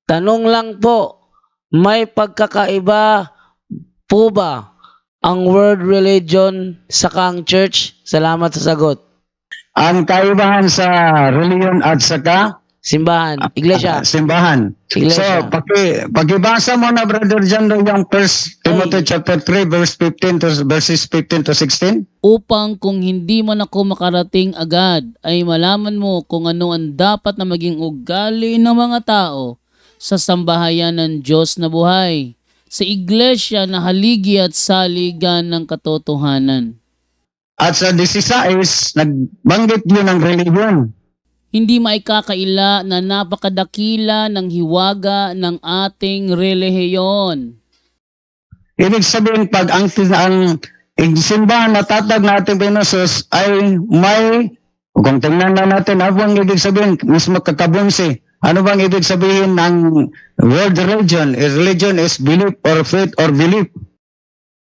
Tanong lang po, may pagkakaiba po ba ang word religion sa kang church? Salamat sa sagot. Ang kaibahan sa reliyon at saka Simbahan, iglesia. simbahan. Iglesia. So, pakibasa mo na, Brother John, yung 1 Timothy chapter 3, verses 15 to 16. Upang kung hindi man ako makarating agad, ay malaman mo kung ano ang dapat na maging ugali ng mga tao sa sambahayan ng Diyos na buhay, sa iglesia na haligi at saligan ng katotohanan. At sa 16, nagbanggit yun ng reliyon. Hindi maikakaila na napakadakila ng hiwaga ng ating relihiyon. Ibig sabihin, pag ang simbahan na tatag na ating Pinosos ay may, kung tingnan na natin, ano bang ibig sabihin, mismo kakabunsi, ano bang ibig sabihin ng word religion? Religion is belief or faith or belief.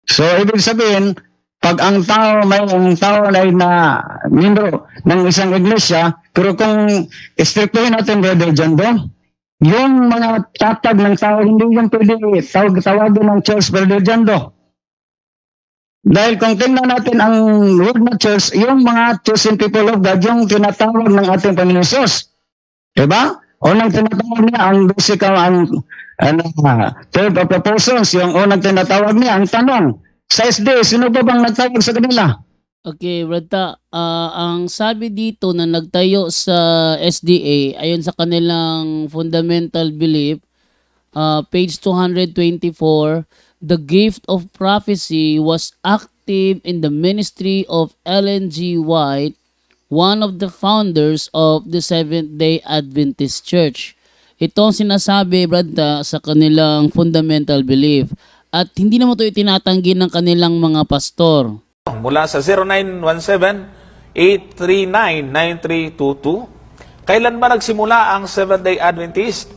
So, ibig sabihin, pag ang tao ay na membro ng isang iglesia, pero kung istriktuhin natin, Brother John Dong, yung mga tatag ng tao, hindi yung pwede tawagin ng church, Brother John Dong. Dahil kung tingnan natin ang word na church, yung mga chosen people of God, yung tinatawag ng ating Panginoon Hesus. Diba? Unang tinatawag niya, ang 12 third of the apostles, yung unang tinatawag niya, ang tanong, sa SD, sino ba bang nagtawag sa kanila? Okay, Brata, ang sabi dito na nagtayo sa SDA, ayon sa kanilang fundamental belief, page 224, the gift of prophecy was active in the ministry of Ellen G. White, one of the founders of the Seventh-day Adventist Church. Ito ang sinasabi, Brata, sa kanilang fundamental belief. At hindi naman ito itinatanggi ng kanilang mga pastor. Mula sa 0917-839-9322, kailan ba nagsimula ang Seventh-day Adventist?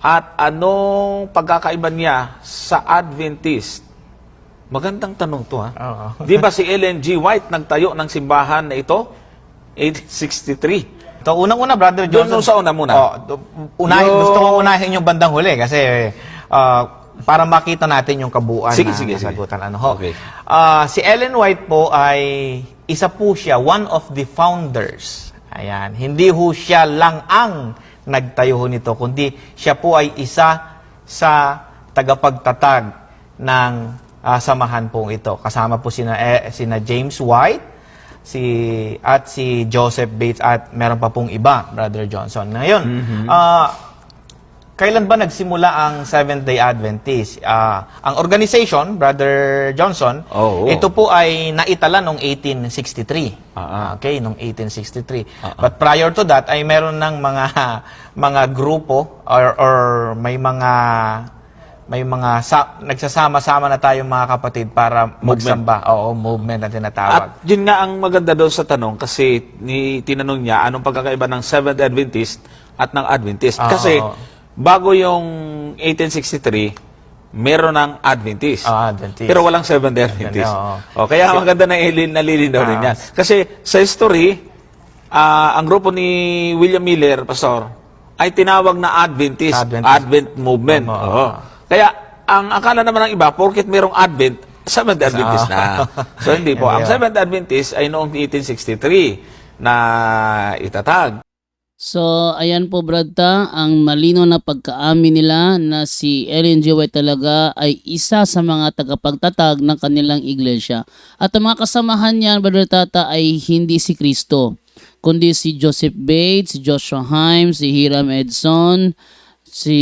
At anong pagkakaiba niya sa Adventist? Magandang tanong to, ha? Di ba si Ellen G. White nagtayo ng simbahan na ito? 1863. So, unang-una, Brother Johnson. Doon sa una muna. Gusto kong unahin yung bandang huli kasi para makita natin yung kabuuan Sige, na sige. nasagutan. Ano ho? Okay. Si Ellen White po ay isa po siya, one of the founders. Ayan. Hindi ho siya lang ang nagtayo ho nito, kundi siya po ay isa sa tagapagtatag ng samahan pong ito. Kasama po sina James White, si Joseph Bates at meron pa pong iba, Brother Johnson. Ngayon, kailan ba nagsimula ang Seventh-day Adventist? Ang organization, Brother Johnson, ito po ay naitala noong 1863. Okay, noong 1863. But prior to that, ay meron ng mga grupo or may mga nagsasama-sama na tayong mga kapatid para magsamba. Oo, movement na tinatawag. At yun nga ang maganda doon sa tanong kasi tinanong niya anong pagkakaiba ng Seventh Adventist at ng Adventist. Kasi bago yung 1863, meron ng Adventist. Adventist. Pero walang Seventh-day Adventist. Kaya maganda na nalilinaw rin yan. Kasi sa history, ang grupo ni William Miller, Pastor, ay tinawag na Adventist. Advent movement. Kaya ang akala naman ng iba, porket merong Advent, Seventh-day Adventist na. So hindi po. Ang Seventh-day Adventist ay noong 1863 na itatag. So, ayan po, Brata, ang malino na pagkaamin nila na si Ellen G. White talaga ay isa sa mga tagapagtatag ng kanilang iglesia. At ang mga kasamahan niyan, Brother Tata, ay hindi si Kristo, kundi si Joseph Bates, si Joshua Himes, si Hiram Edson, si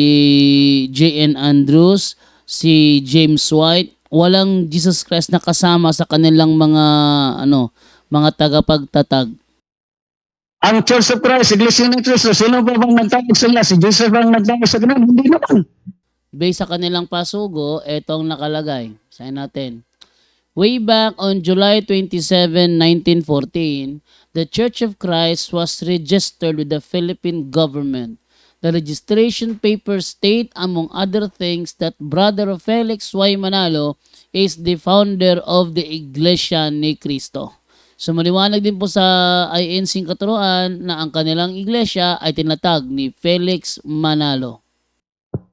J.N. Andrews, si James White. Walang Jesus Christ na kasama sa kanilang mga tagapagtatag. Ang Church of Christ, Iglesia ni Cristo, sino ba bang nagtawag sa Si Jesus bang nagtawag sa kanila? Hindi naman. Based sa kanilang pasugo, etong nakalagay. Sayin natin. Way back on July 27, 1914, the Church of Christ was registered with the Philippine government. The registration papers state, among other things, that Brother Felix Y. Manalo is the founder of the Iglesia ni Cristo. So maliwanag din po sa INC Katuruan na ang kanilang iglesia ay tinatag ni Felix Manalo.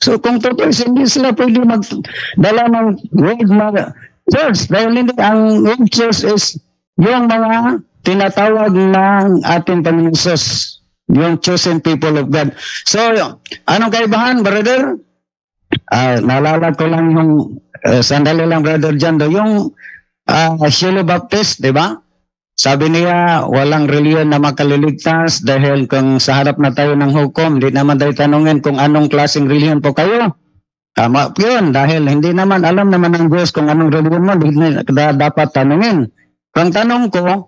So kung totoo, hindi sila pwede magdala ng word na church. Dahil hindi, ang word church is yung mga tinatawag ng ating Panginoon Jesus, yung chosen people of God. So, anong kaibahan, brother? Naalala ko lang yung sandali lang, Brother Jando, yung Shiloh Baptist, di ba? Sabi niya, walang reliyon na makaliligtas dahil kung sa harap na tayo ng hukom, hindi naman tayo tanungin kung anong klaseng reliyon po kayo. Tama yun, dahil hindi naman alam naman ng Diyos kung anong reliyon mo, hindi dapat tanungin. Kung tanong ko,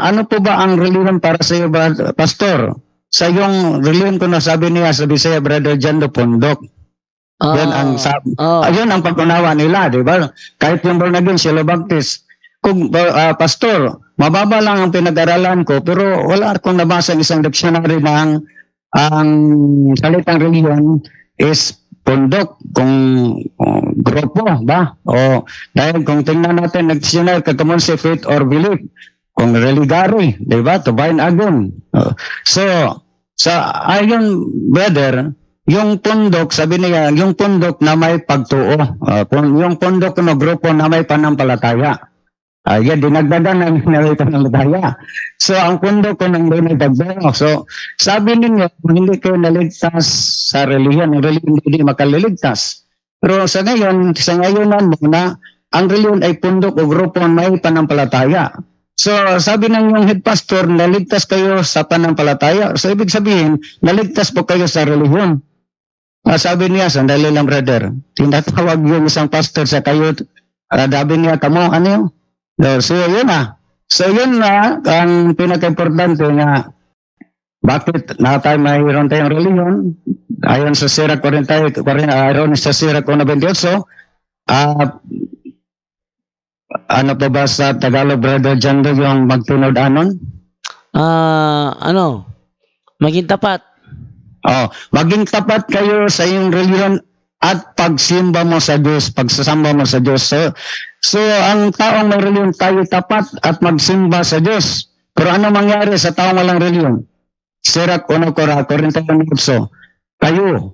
ano po ba ang reliyon para sa iyo, Pastor? Sa yung reliyon ko na sabi niya sa Bisaya, Brother Jando, pundok. Yun ang yun ang pag-unawa nila, di ba? Kahit yung born again, Shiloh Baptist. Kung pastor, mababa lang ang pinag-aralan ko, pero wala akong nabasa ng isang dictionary na ang salitang religion is pundok, kung grupo ba? O dahil kung tingnan natin nag-dictionary, kakamon si faith or belief, kung religare, di ba? Tubayin agon. So, sa ayon, brother, yung pundok, sabi niya, yung pundok na may pagtuo. Yung pundok na grupo na may panampalataya. Yan, dinagdagan na may panampalataya. So, ang pundok ko nang dinagdagan. So, sabi niya, hindi kayo naligtas sa relihiyon. Ang relihiyon hindi makaliligtas. Pero sa ngayon na ang relihiyon ay pundok o grupo na may panampalataya. So, sabi ng yung head pastor, naligtas kayo sa panampalataya. So, ibig sabihin, naligtas po kayo sa relihiyon. Sabi niya, sandali lang, brother. Tinatawag yung isang pastor sa kayo. Sabi niya, kamo, ano yun? So, yun na. So, yun na ang pinaka-importante nga bakit na tayo mayroon tayong relihiyon. Ayon sa Sirach 40, ayon sa Sirach 1:28, ano pa ba sa Tagalog, Brother Jando, yung magtunod anon? Maging tapat. Maging tapat kayo sa iyong reliyon at pagsimba mo sa Diyos, pagsasamba mo sa Diyos. So ang taong may reliyon, tayo tapat at magsimba sa Diyos. Pero ano mangyari sa taong walang reliyon? Sirach 1:48, kayo,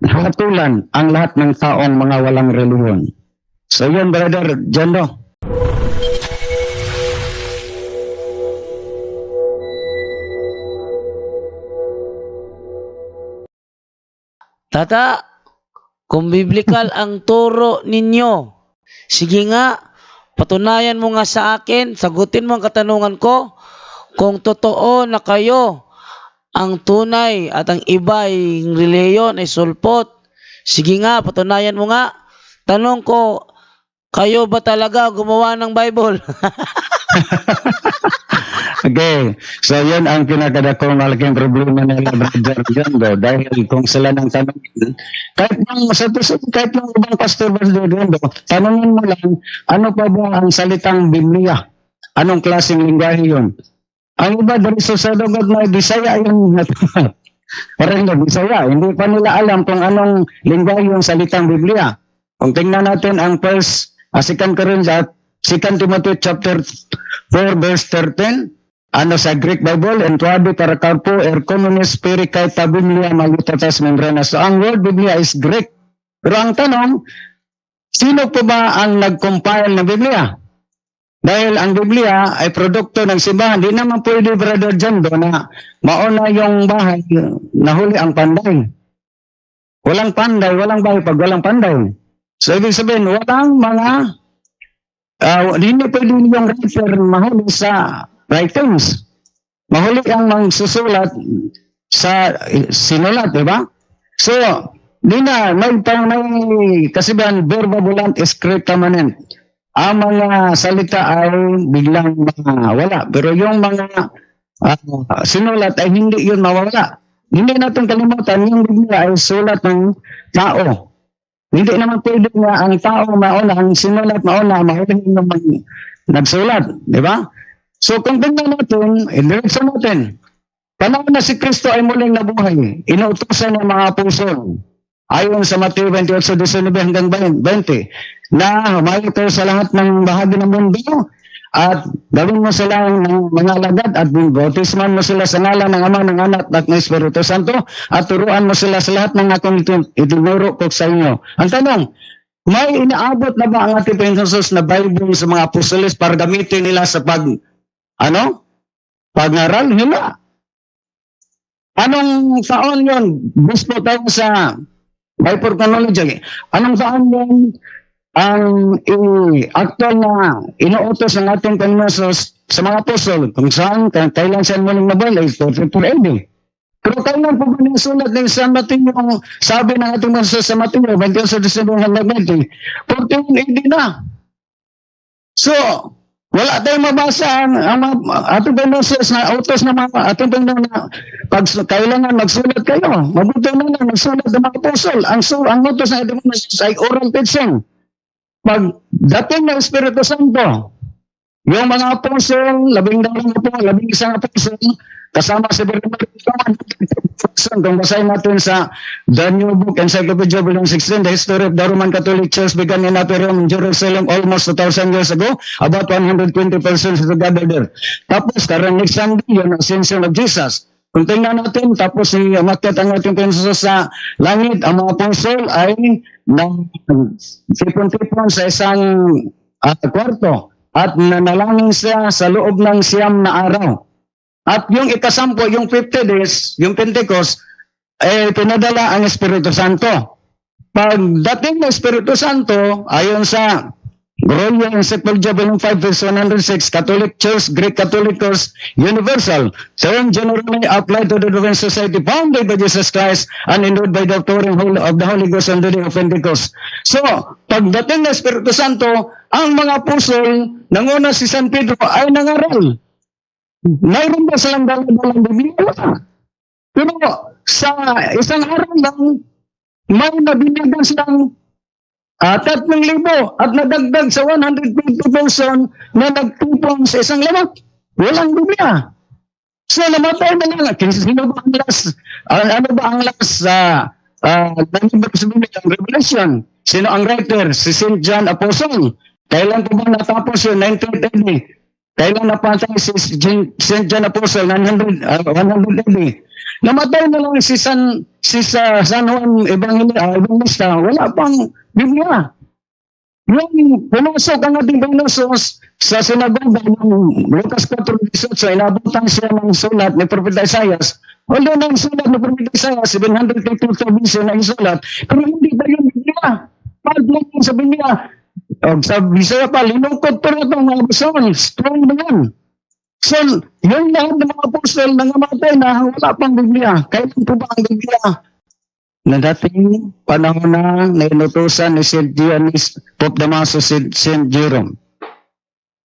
hatulan ang lahat ng taong mga walang reliyon. So yun, Brother Jando. Tata, kung biblikal ang turo ninyo, sige nga, patunayan mo nga sa akin, sagutin mo ang katanungan ko, kung totoo na kayo ang tunay at ang iba ay relihiyon ay sulpot. Sige nga, patunayan mo nga. Tanong ko, kayo ba talaga gumawa ng Bible? Okay, so yun ang pinakadakong malaking problema nila, Brother Jando, dahil kung sila nang tanongin, kahit yung ibang pastor, Brother Jando, tanongin mo lang, ano pa ba ang salitang Biblia? Anong klaseng lingwahe yun? Ang iba, dari sa sadagod na Bisaya yung natawag. Parang Bisaya, hindi pa nila alam kung anong lingwahe yung salitang Biblia. Kung tingnan natin ang 2 Timothy chapter 4 verse 13, sa Greek Bible, entuado para karpo erkonomis perikai ta Biblia malutatas membrana. So ang word Biblia is Greek. Pero ang tanong, sino po ba ang nag-compile ng Biblia? Dahil ang Biblia ay produkto ng simbahan. Di naman pwede, Brother Jando, na mauna yung bahay, nahuli ang panday. Walang panday, walang bahay pag walang panday. So ibig sabihin, walang mga hindi pwede yung writer mahuli sa writings. Mahuli ang magsusulat sa sinulat, di ba? So, di na, may kasibahan, verba volant, scripta manent. Ang mga salita ay biglang mawala. Pero yung mga sinulat ay hindi yun mawala. Hindi natin kalimutan, yung Biblia ay sulat ng tao. Hindi naman pwede nga ang tao mauna, ang sinulat mauna, mahuli yung nagsulat, di ba? So kung tingnan natin, indiretso natin, panahon na si Kristo ay muling nabuhay, inuutosan ng mga apostol, ayon sa Mateo 28:19 hanggang 20, na humayo tayo sa lahat ng bahagi ng mundo at gawin mo sila ng mga alagad at bautisman mo sila sa ngalan ng Ama, ng Anak at ng Espiritu Santo at turuan mo sila sa lahat ng akong itinuro ko sa inyo. Ang tanong, may inaabot na ba ang ating Panginoon Jesus na Bible sa mga apostoles para gamitin nila sa pag-aral? Hila. Anong taon yon? Gusto tayo sa Bible chronology. Anong taon yon ang actual na inuutos ng ating Panginoon sa mga apostol? Kung saan, kailan siya muling nabuhay? 44 AD. Pero kailan po ba nasulat ng San Mateo yung sabi ng ating Panginoon sa Mateo, 21 sa December 120? 14 AD na. So, wala tayong mabasa ang ating Panginoon na utos ng mga ating Panginoon na pag kailangan magsulat kayo. Mabuti na lang magsulat ng mga apostol. Ang utos ng ating Panginoon ay oral teaching. Pag dating ng Espiritu Santo, yung mga apostol, 11 apostol, kasama si Bernabé, kung basahin natin sa The New Book, Encyclopedia Volume 16, The History of the Roman Catholic Church began in Upper Rome, Jerusalem, almost 2,000 years ago. About 120 persons were gathered there. Tapos, karang next Sunday, yun ang Ascension of Jesus. Kung tingnan natin, tapos umakyat ang ating Panginoon sa langit, ang mga apostol ay tipon-tipon sa isang kwarto at nanalangin siya sa loob ng 9 na araw. At yung ikasampo, yung 50 days, yung Pentecost, pinadala ang Espiritu Santo. Pagdating ng Espiritu Santo, ayon sa Gloria Encyclopedia Volume 5, verse 106, Catholic Church, Greek Catholic Church, Universal, term generally applied to the Divine Society founded by Jesus Christ and endowed by the outpouring of the Holy Ghost on the day of Pentecost. So, pagdating ng Espiritu Santo, ang mga apostol, nanguna si San Pedro ay nangaral. Mayroon ba silang dalang Biblia? Pero sa isang araw lang, may nabinigyan silang 3,000 at nadagdag sa 150,000 na nagtupong sa isang lamang. Walang Biblia. So namatay na lang. Sino ba ang last? Ano ba ang last sa Biblia? Revelation. Sino ang writer? Si St. John Apostle. Kailan po ba natapos yun? 1980. Kailan napatay si St. John Apostle? 100 AD. Namatay na lang si San Juan Evangelista. Wala pang Biblia. Yung pumasok ang ating Panginoon sa sinagoga ng Lucas 4:18, inabutan siya ng sulat ni Propeta Isaias. Although ng sulat ni Propeta Isaias, 752 BC na isulat, pero hindi ba yung Biblia? Pag-lang sa Biblia. Sa Bisaya pa, linukot pa rin itong mga basahan. Strong na yan. So, yung lahat ng mga apostol na namatay na wala pang Biblia. Kailan po ba ang Biblia? Na dating panahon na inutusan ni St. Dionis Pope Damaso, St. Jerome.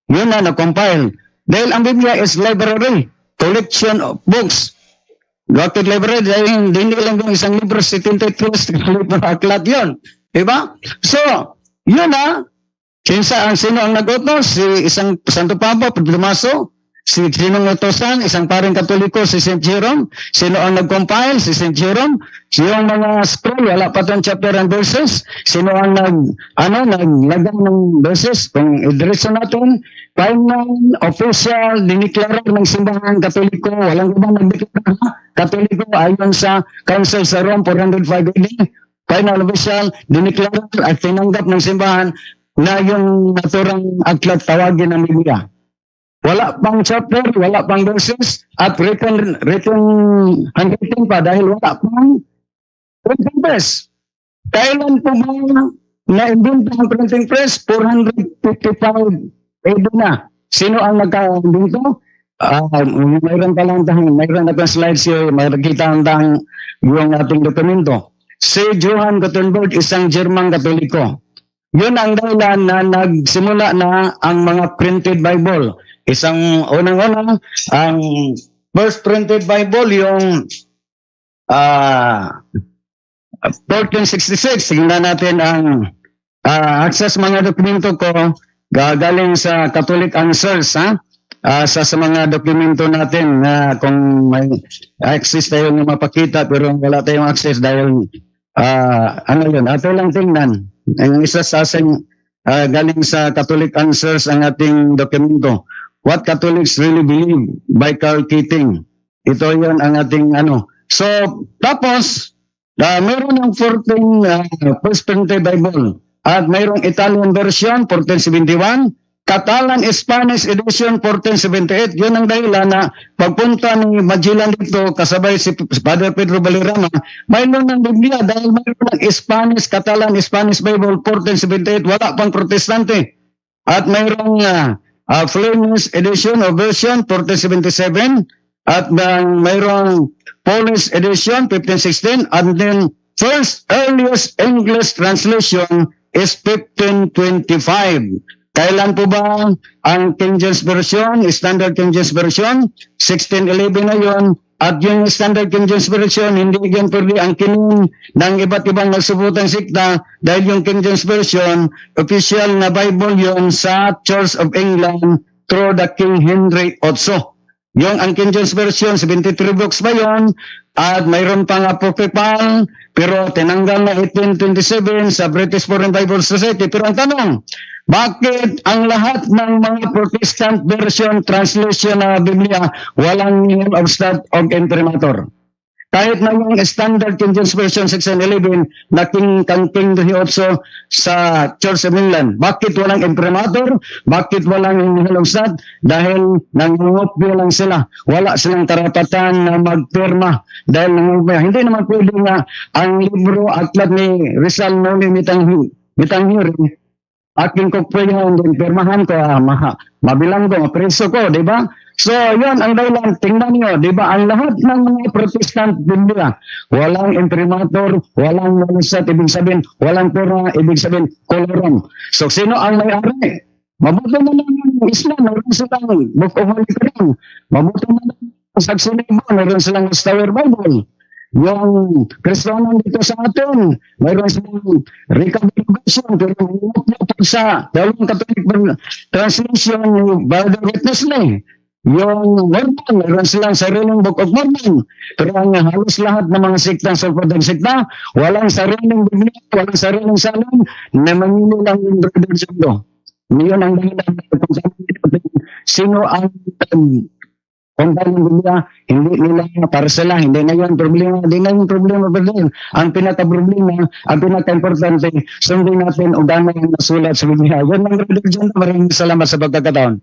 Yun na na-compile. Dahil ang Biblia is library, collection of books. Bakit library? Dahil hindi lang yung isang libro, 73 libro aklat yun. Diba? So, yun na. Sino ang nag-utos? Si isang Santo Papa, Pope Damaso. Sinong utosan? Isang paring Katoliko, si St. Jerome. Sino ang nag-compile? Si St. Jerome. Yung mga scroll, wala pa itong chapter and verses. Sino ang naglagay ng verses? Kung i-diretso natin, final, official, diniklara ng simbahan Katoliko. Walang ibang nagdeklara. Katoliko ayon sa Council sa Rome 405 AD. Final, official, diniklara at tinanggap ng simbahan na yung naturang aklat tawagin ng Biblia. Wala pang chapter, wala pang verses, at written handwritten pa dahil wala pang printing press. Kailan po ba na-invento ang printing press? 455 AD na. Sino ang nagka-invento? Mayroon pa lang mayroon na pang slides here, makikita ang yung ating dokumento. Si Johann Gutenberg, isang German Katoliko. Yun ang dahilan na nagsimula na ang mga printed Bible. Isang unang-unang, ang first printed Bible, yung 1466. Tingnan natin ang access mga dokumento ko galing sa Catholic Answers, sa mga dokumento natin na kung may access tayo na mapakita pero wala tayong access dahil ano yun, ato lang tingnan. Ang isa sa galing sa Catholic Answers ang ating dokumento. What Catholics Really Believe by Carl Keating. Ito yon ang ating ano. So, tapos, mayroon ng 14 First Printed Bible at mayroong Italian version, 1471, Catalan Spanish edition 1478. Yun ang dahilan na pagpunta ni Magellan dito kasabay si Father Pedro Valderrama, mayroon ng Biblia dahil mayroon ng Spanish, Catalan Spanish Bible 1478, wala pang protestante. At mayroong Flemish edition o version 1477 at mayroong Polish edition 1516 and then first earliest English translation is 1525. Kailan po ba ang King James Version, Standard King James Version? 1611 na yun. At yung Standard King James Version, hindi yan pwede ang kinin ng iba't ibang nagsubutang sikta dahil yung King James Version, official na Bible yun sa Church of England through the King Henry VIII. Yung ang King James Version, 73 books ba yun? At mayroon pang apocryphal, pero tinanggal na 1827 sa British Foreign Bible Society. Pero ang tanong, bakit ang lahat ng mga Protestant version translation na Biblia walang name of stat of imprimatur? Kahit na yung Standard King James Version 1611 na King also sa Church of England, bakit walang imprimatur? Bakit walang name of stat? Dahil nangungopya lang sila. Wala silang karapatan na magpirma. Dahil nangungopya. Hindi naman pwede nga ang libro aklat ni Rizal Noli Mitanghiri aking kopyahan din, pirmahan ko, mabilang ko, preso ko, di ba? So, yun ang dahilan. Tingnan nyo, di ba? Ang lahat ng mga Protestant Biblia, walang imprimatur, walang malusat, ibig sabihin, walang pera, ibig sabihin, kolorom. So, sino ang may-ari? Mabuti na lang yung Islam, meron silang Book of Holy Quran. Mabuti na lang yung Saksiniba, meron silang Tower Bible. Yung Kristyanan dito sa atin, mayroon silang recovery version, pero sa dalawang Catholic translation, yung Brother Witness na yung Mormon, mayroon silang sariling Book of Mormon. Pero ang halos lahat ng mga siktang sulpotang sikta, walang sariling Biblia, walang sariling salon, na manili lang yung Brother Judo. Ngayon ang dahilan sino ang kung tayo ng Biblia, hindi nila para sila, hindi na yun problema, hindi na yung problema ba din. Ang pinaka-problema, ang pinaka-importante, sundin natin o gano'n yung nasulat sa Biblia. Yan ang religion. Maraming salamat sa pagkakataon.